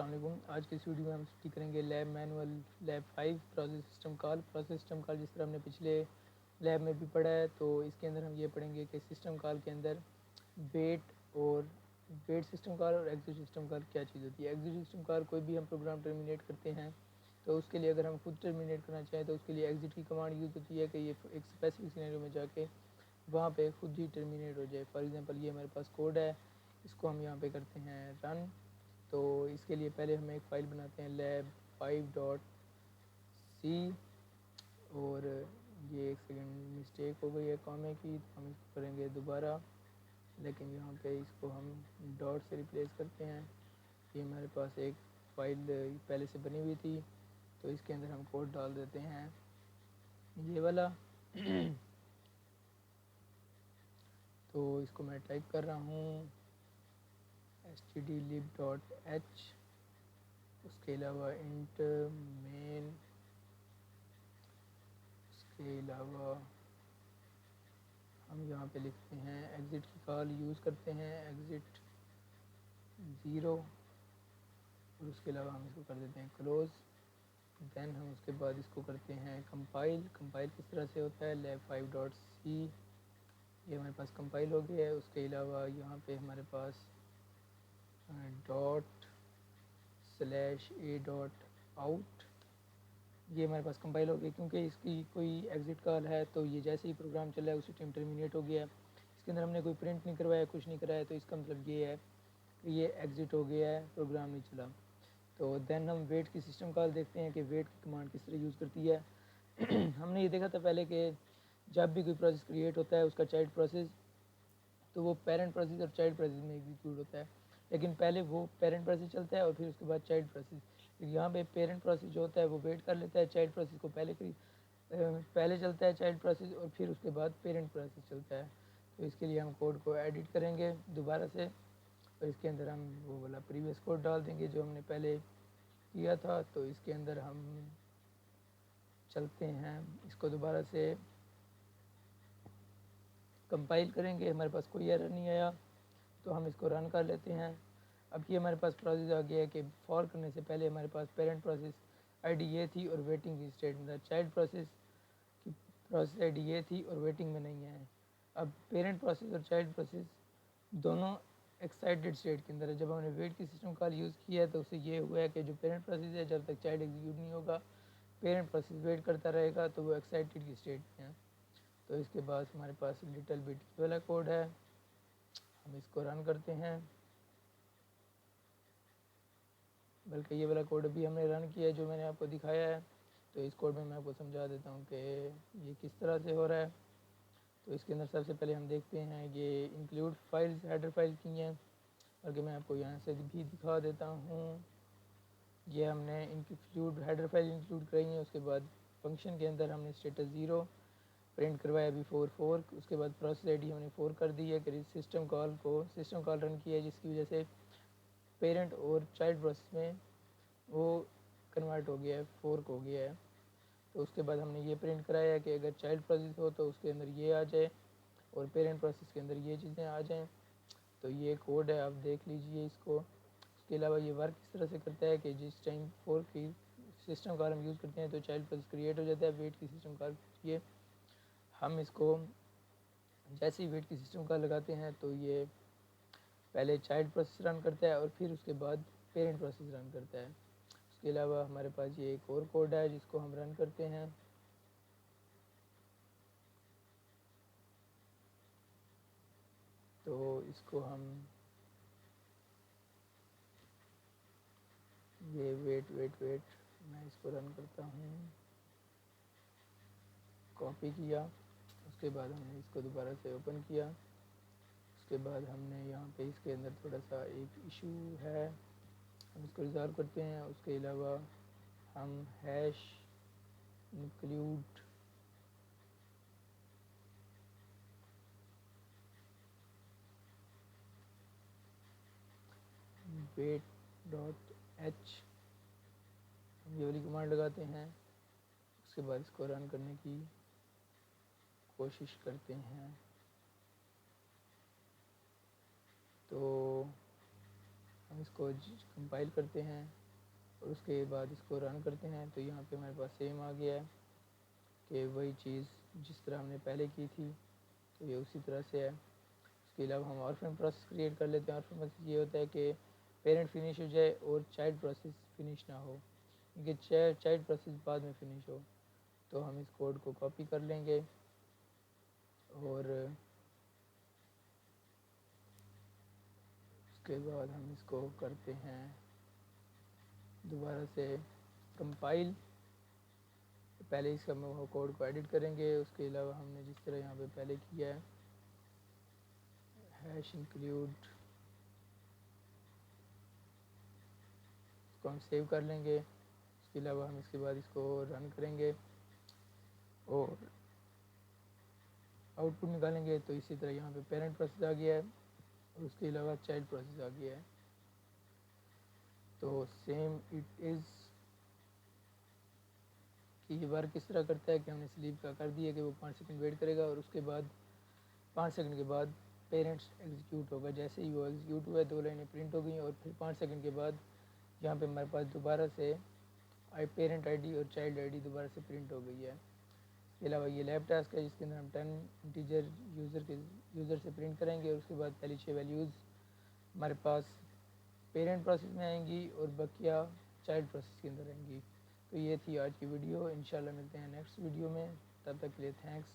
السلام علیکم۔ آج کی اس ویڈیو میں ہم اسٹڈی کریں گے lab manual lab 5 process system call. Process system call جس طرح ہم نے پچھلے لیب میں بھی پڑھا ہے، تو اس کے اندر ہم یہ پڑھیں گے کہ سسٹم کال کے اندر ویٹ سسٹم کال اور ایگزٹ سسٹم کال کیا چیز ہوتی ہے۔ ایگزٹ سسٹم کال کوئی بھی ہم پروگرام ٹرمینیٹ کرتے ہیں تو اس کے لیے اگر ہم خود ٹرمینیٹ کرنا چاہیں تو اس کے لیے ایگزٹ کی کمانڈ یوز ہوتی ہے کہ یہ ایک اسپیسیفک سینیریو میں جا کے وہاں پہ خود ہی ٹرمینیٹ ہو جائے۔ فار ایگزامپل یہ ہمارے پاس کوڈ ہے، اس کو ہم یہاں پہ کرتے ہیں رن۔ تو اس کے لیے پہلے ہم ایک فائل بناتے ہیں lab5.c، اور یہ ایک سیکنڈ مسٹیک ہو گئی ہے کامے کی، تو ہم اس کو کریں گے دوبارہ، لیکن یہاں پہ اس کو ہم ڈاٹ سے ریپلیس کرتے ہیں۔ یہ ہمارے پاس ایک فائل پہلے سے بنی ہوئی تھی، تو اس کے اندر ہم کوڈ ڈال دیتے ہیں یہ والا۔ تو اس کو میں ٹائپ کر رہا ہوں stdlib.h، اس کے علاوہ انٹ مین، اس کے علاوہ ہم یہاں پہ لکھتے ہیں ایگزٹ کی کال یوز کرتے ہیں ایگزٹ 0، اور اس کے علاوہ ہم اس کو کر دیتے ہیں کلوز۔ دین ہم اس کے بعد اس کو کرتے ہیں کمپائل۔ کمپائل کس طرح سے ہوتا ہے lab5.c، یہ ہمارے پاس کمپائل ہو گیا ہے۔ اس کے علاوہ یہاں پہ ہمارے پاس ./a.out، یہ ہمارے پاس کمپائل ہو گیا کیونکہ اس کی کوئی ایگزٹ کال ہے، تو یہ جیسے ہی پروگرام چلا ہے اسی ٹائم ٹرمینیٹ ہو گیا ہے۔ اس کے اندر ہم نے کوئی پرنٹ نہیں کروایا، کچھ نہیں کرایا، تو اس کا مطلب یہ ہے کہ یہ ایگزٹ ہو گیا ہے، پروگرام نہیں چلا۔ تو دین ہم ویٹ کی سسٹم کال دیکھتے ہیں کہ ویٹ کی کمانڈ کس طرح یوز کرتی ہے۔ ہم نے یہ دیکھا تھا پہلے کہ جب بھی کوئی پروسیس کریٹ ہوتا ہے اس کا چائلڈ پروسیس، تو وہ پیرنٹ پروسیس اور چائلڈ پروسیس میں ایگزیکیوٹ ہوتا ہے، لیکن پہلے وہ پیرنٹ پروسیس چلتا ہے اور پھر اس کے بعد چائلڈ پروسیس۔ یہاں پہ پیرنٹ پروسیس جو ہوتا ہے وہ ویٹ کر لیتا ہے، چائلڈ پروسیس کو پہلے چلتا ہے چائلڈ پروسیس، اور پھر اس کے بعد پیرنٹ پروسیس چلتا ہے۔ تو اس کے لیے ہم کوڈ کو ایڈٹ کریں گے دوبارہ سے، اور اس کے اندر ہم وہ والا پریویس کوڈ ڈال دیں گے جو ہم نے پہلے کیا تھا۔ تو اس کے اندر ہم چلتے ہیں، اس کو دوبارہ سے کمپائل کریں گے، ہمارے پاس کوئی ایرر نہیں آیا، تو ہم اس کو رن کر لیتے ہیں۔ اب یہ ہمارے پاس پروسیس آ گیا ہے کہ فار کرنے سے پہلے ہمارے پاس پیرنٹ پروسیس آئی ڈی یہ تھی اور ویٹنگ کی اسٹیٹ میں تھا، چائلڈ پروسیس کی پروسیس آئی ڈی یہ تھی اور ویٹنگ میں نہیں ہے۔ اب پیرنٹ پروسیس اور چائلڈ پروسیس دونوں ایکسائٹیڈ اسٹیٹ کے اندر ہے۔ جب ہم نے ویٹ کی سسٹم کال یوز کی ہے تو اس سے یہ ہوا ہے کہ جو پیرنٹ پروسیس ہے جب تک چائلڈ ایگزیکیوٹ نہیں ہوگا، پیرنٹ پروسیس ویٹ کرتا رہے گا، تو وہ ایکسائٹیڈ کی اسٹیٹ میں ہے۔ تو اس کے بعد ہمارے پاس لٹل بٹ والا کوڈ ہے، ہم اس کو رن کرتے ہیں، بلکہ یہ والا کوڈ ابھی ہم نے رن کیا ہے جو میں نے آپ کو دکھایا ہے۔ تو اس کوڈ میں میں آپ کو سمجھا دیتا ہوں کہ یہ کس طرح سے ہو رہا ہے۔ تو اس کے اندر سب سے پہلے ہم دیکھتے ہیں یہ انکلوڈ فائلز ہیڈر فائل کی ہیں، بلکہ میں آپ کو یہاں سے بھی دکھا دیتا ہوں۔ یہ ہم نے انکلوڈ ہیڈر فائل انکلوڈ کرائی ہیں، اس کے بعد فنکشن کے اندر ہم نے اسٹیٹس 0 پرنٹ کروایا بیفور 4، اس کے بعد پروسیس آئی ڈی ہم نے 4 کر دی ہے کہ سسٹم کال رن کیا ہے، جس کی وجہ سے پیرنٹ اور چائلڈ پروسیس میں وہ کنورٹ ہو گیا ہے، فورک ہو گیا ہے۔ تو اس کے بعد ہم نے یہ پرنٹ کرایا ہے کہ اگر چائلڈ پروسیس ہو تو اس کے اندر یہ آ جائے اور پیرنٹ پروسیس کے اندر یہ چیزیں آ جائیں۔ تو یہ کوڈ ہے، آپ دیکھ لیجئے اس کو۔ اس کے علاوہ یہ ورک اس طرح سے کرتا ہے کہ جس ٹائم فورک کی سسٹم کال ہم یوز کرتے ہیں تو چائلڈ پروسیس کریٹ ہو جاتا ہے ویٹ کی سسٹم کال کے لیے۔ ہم اس کو جیسے ہی ویٹ کی سسٹم کال لگاتے ہیں تو یہ پہلے چائلڈ پروسیس رن کرتا ہے اور پھر اس کے بعد پیرنٹ پروسیس رن کرتا ہے۔ اس کے علاوہ ہمارے پاس یہ ایک اور کوڈ ہے جس کو ہم رن کرتے ہیں۔ تو اس کو ہم یہ ویٹ میں اس کو رن کرتا ہوں، کاپی کیا، اس کے بعد ہم نے اس کو دوبارہ سے اوپن کیا۔ اس کے بعد ہم نے یہاں پہ اس کے اندر تھوڑا سا ایک ایشو ہے، ہم اس کو ریزالو کرتے ہیں۔ اس کے علاوہ ہم ہیش انکلوڈ wait.h ہم یہ والی کمانڈ لگاتے ہیں۔ اس کے بعد اس کو رن کرنے کی کوشش کرتے ہیں۔ تو ہم اس کو کمپائل کرتے ہیں اور اس کے بعد اس کو رن کرتے ہیں تو یہاں پہ ہمارے پاس سیم آ گیا ہے کہ وہی چیز جس طرح ہم نے پہلے کی تھی تو یہ اسی طرح سے ہے۔ اس کے علاوہ ہم آرفن پروسیس کریٹ کر لیتے ہیں۔ آرفن پروسیس یہ ہوتا ہے کہ پیرنٹ فنش ہو جائے اور چائلڈ پروسیس فنش نہ ہو، کیونکہ چائلڈ پروسیس بعد میں فنش ہو۔ تو ہم اس کوڈ کو کاپی کر لیں گے اور اس کے بعد ہم اس کو کرتے ہیں دوبارہ سے کمپائل۔ پہلے اس کا کوڈ کو ایڈٹ کریں گے، اس کے علاوہ ہم نے جس طرح یہاں پہ پہلے کیا ہے ہیش انکلیوڈ، اس کو ہم سیو کر لیں گے۔ اس کے علاوہ ہم اس کے بعد اس کو رن کریں گے اور آؤٹ پٹ نکالیں گے تو اسی طرح یہاں پہ پیرنٹ پروسیس آ گیا ہے اور اس کے علاوہ چائلڈ پروسیس آ گیا ہے۔ تو سیم اٹ از کہ یہ ورک اس طرح کرتا ہے کہ ہم نے سلیپ کا کر دیا کہ وہ 5 سیکنڈ ویٹ کرے گا اور اس کے بعد 5 سیکنڈ کے بعد پیرنٹس ایگزیکیوٹ ہوگا۔ جیسے ہی وہ ایگزیکیوٹ ہوا ہے 2 لائنیں پرنٹ ہو گئیں اور پھر 5 سیکنڈ کے بعد یہاں پہ ہمارے پاس دوبارہ سے پیرنٹ آئی ڈی اور چائلڈ آئی ڈی دوبارہ سے پرنٹ ہو گئی ہے۔ اس کے علاوہ یہ لیب ٹاسک ہے جس کے اندر ہم 10 انٹیجر یوزر سے پرنٹ کریں گے اور اس کے بعد پہلی 6 ویلیوز ہمارے پاس پیرنٹ پروسیس میں آئیں گی اور بقیہ چائلڈ پروسیس کے اندر آئیں گی۔ تو یہ تھی آج کی ویڈیو، انشاءاللہ ملتے ہیں نیکسٹ ویڈیو میں، تب تک کے لیے تھینکس۔